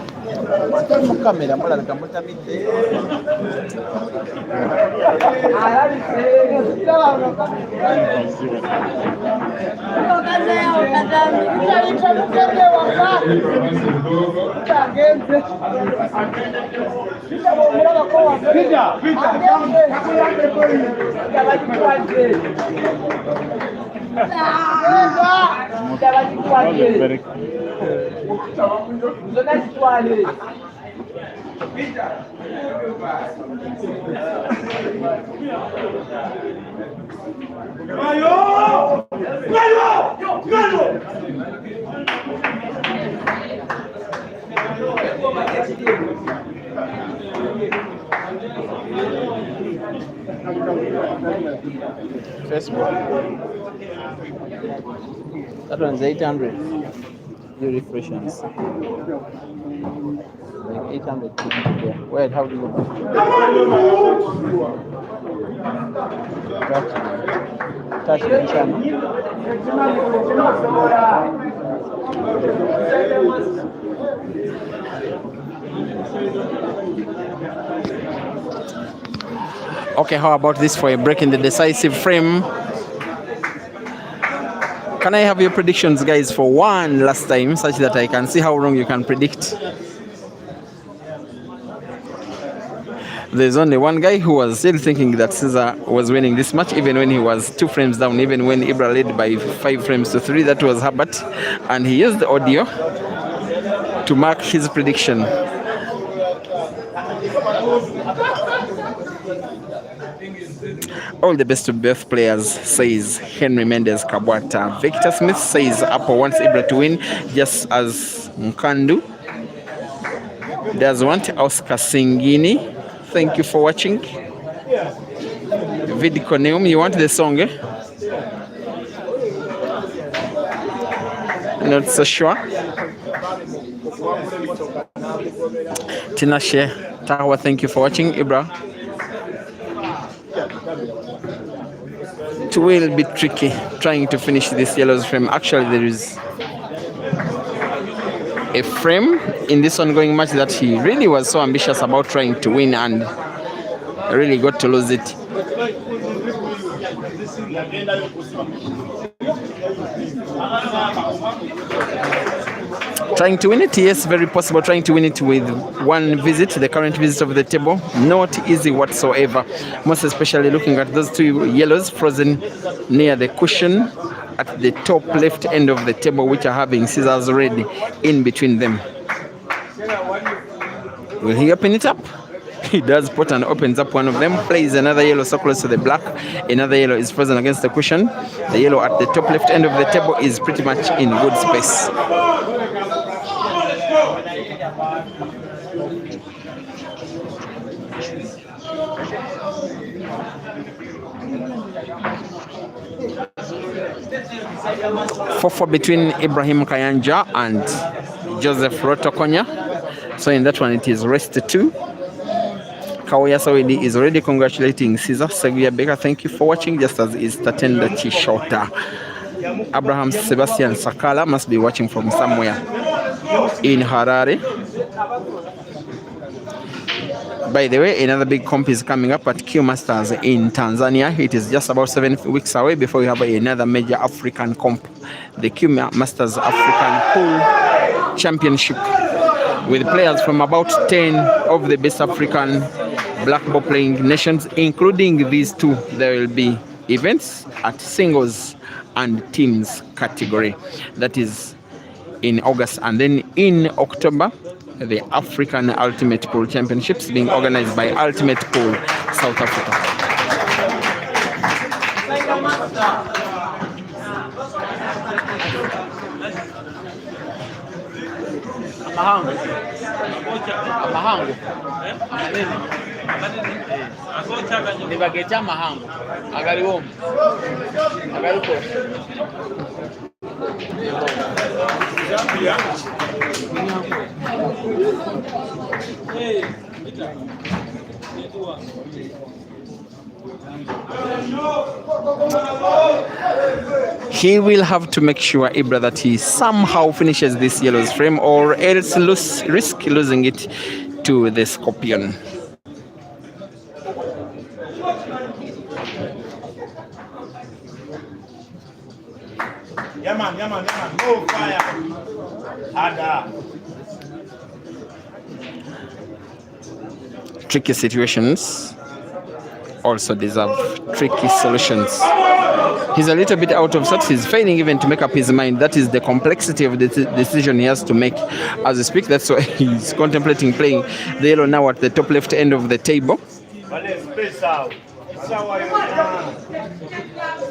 That one's 800. You refresh and see. Like 800. Yeah. Wait, how do you go back? Touch the channel. Okay, how about this for a break in the decisive frame? Can I have your predictions, guys, for one last time, such that I can see how wrong you can predict? There's only one guy who was still thinking that Caesar was winning this match, even when he was 2 frames down, even when IBRA led by 5 frames to 3. That was Herbert, and he used the audio to mark his prediction. All the best to both players, says Henry Mendes Kabwata. Victor Smith says Apple wants IBRA to win, just as Mkandu does want Oscar Singini. Thank you for watching. Vidikoneum, you want the song, eh? Not so sure. Tinashe Tawa, thank you for watching. IBRA, it will be tricky trying to finish this yellows frame. Actually, there is a frame in this ongoing match that he really was so ambitious about trying to win and really got to lose it. Trying to win it, yes, very possible. Trying to win it with one visit, the current visit of the table, not easy whatsoever. Most especially looking at those 2 yellows frozen near the cushion at the top left end of the table, which are having scissors red in between them. Will he open it up? He does. Potan opens up one of them, plays another yellow so close to the black. Another yellow is frozen against the cushion. The yellow at the top left end of the table is pretty much in good space. Four between Ibrahim Kayanja and Joseph Rotokonya. So in that one it is rest 2. Kaoya Sawedi is already congratulating Caesar. Seguia Baker, thank you for watching, just as is Tatenda Chishota. Abraham Sebastian Sakala must be watching from somewhere in Harare. By the way, another big comp is coming up at Q Masters in Tanzania. It is just about 7 weeks away before we have another major African comp, the Q Masters African Pool Championship, with players from about 10 of the best African black ball playing nations, including these 2. There will be events at singles and teams category. That is in August, and then in October, the African Ultimate Pool Championships being organized by Ultimate Pool South Africa. He will have to make sure, Ibra, that he somehow finishes this yellow's frame, or else risk losing it to the Scorpion. Yeah man, no fire. Ada. Tricky situations also deserve tricky solutions. He's a little bit out of sorts. He's failing even to make up his mind. That is the complexity of the decision he has to make as we speak. That's why he's contemplating playing the yellow now at the top left end of the table. Space out.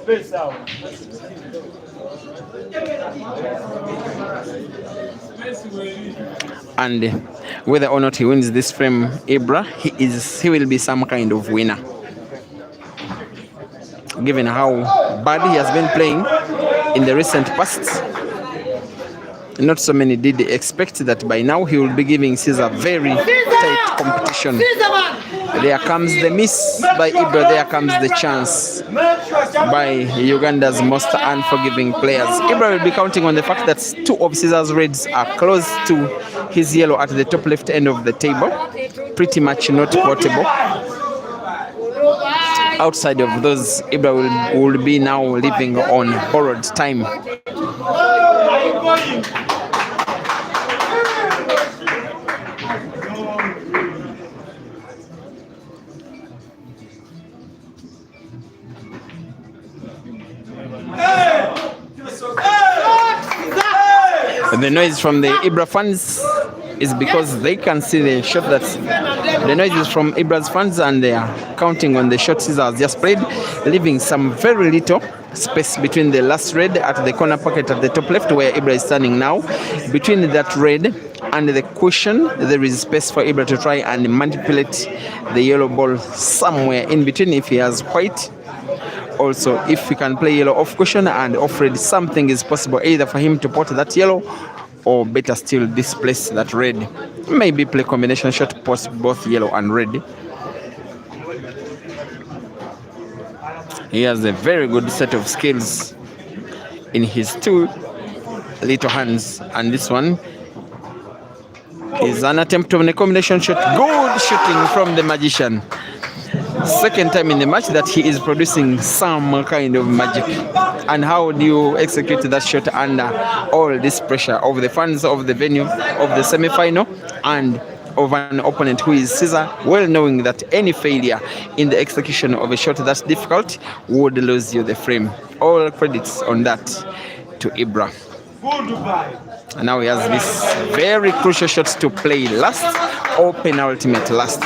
Space out. And whether or not he wins this frame, Ibra, he will be some kind of winner. Given how bad he has been playing in the recent past, not so many did expect that by now he will be giving Caesar very tight competition. There comes the miss by Ibra, there comes the chance by Uganda's most unforgiving players. Ibra will be counting on the fact that two of Caesar's reds are close to his yellow at the top left end of the table, pretty much not portable. Outside of those, Ibra will be now living on borrowed time. The noise from the Ibra fans is because they can see the shot that's the noise is from Ibra's fans, and they are counting on the shots Caesar has just played, leaving some very little space between the last red at the corner pocket at the top left where Ibra is standing now. Between that red and the cushion, there is space for Ibra to try and manipulate the yellow ball somewhere in between if he has white. Also, if he can play yellow off cushion and off red, something is possible either for him to pot that yellow, or better still displace that red. Maybe play combination shot, post both yellow and red. He has a very good set of skills in his two little hands, and this one is an attempt on a combination shot. Good shooting from the magician. Second time in the match that he is producing some kind of magic. And how do you execute that shot under all this pressure of the fans of the venue of the semi-final and of an opponent who is Caesar, well knowing that any failure in the execution of a shot that's difficult would lose you the frame. All credits on that to Ibra. And now he has this very crucial shot to play last, or penultimate last.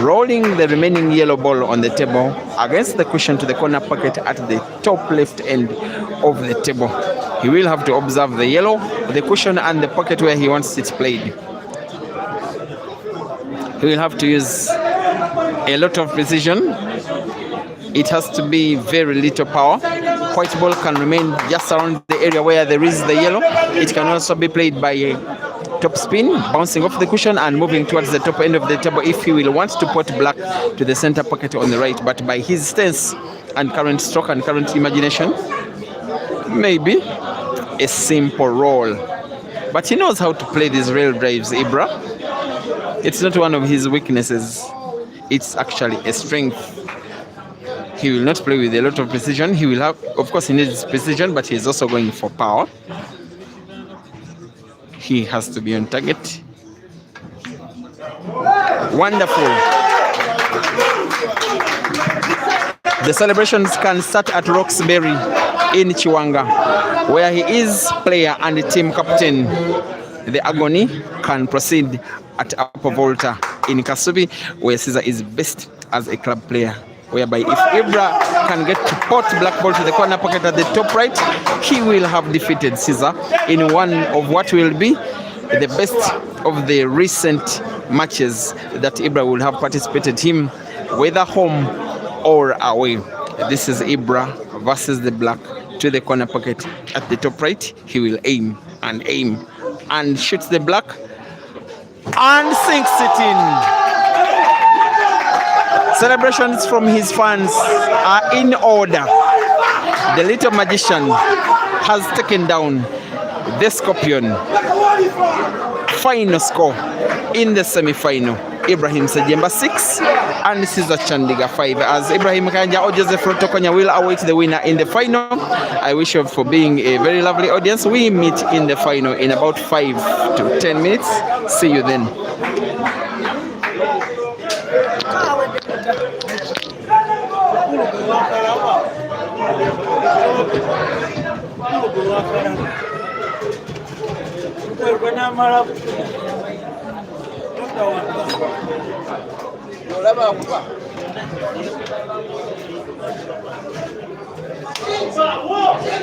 Rolling the remaining yellow ball on the table against the cushion to the corner pocket at the top left end of the table. He will have to observe the yellow, the cushion, and the pocket where he wants it played. He will have to use a lot of precision. It has to be very little power. White ball can remain just around the area where there is the yellow. It can also be played by a top spin, bouncing off the cushion and moving towards the top end of the table if he will want to put black to the center pocket on the right. But by his stance and current stroke and current imagination, maybe a simple roll. But he knows how to play these rail drives, Ibra. It's not one of his weaknesses. It's actually a strength. He will not play with a lot of precision. He will have, of course, he needs precision, but he's also going for power. He has to be on target. Wonderful. The celebrations can start at Roxbury in Chiwanga, where he is player and team captain. The agony can proceed at Upper Volta in Kasubi, where Caesar is best as a club player. Whereby if Ibra can get to pot black ball to the corner pocket at the top right, he will have defeated Caesar in one of what will be the best of the recent matches that Ibra will have participated in, whether home or away. This is Ibra versus the black to the corner pocket at the top right. He will aim and shoots the black and sinks it in. Celebrations from his fans are in order. the little magician has taken down the Scorpion. Final score in the semi-final: Ibrahim Sejemba 6 and Caesar Chandiga 5. As Ibrahim Kanja or Joseph Rotokonya will await the winner in the final. I wish you for being a very lovely audience. We meet in the final in about 5 to 10 minutes. See you then.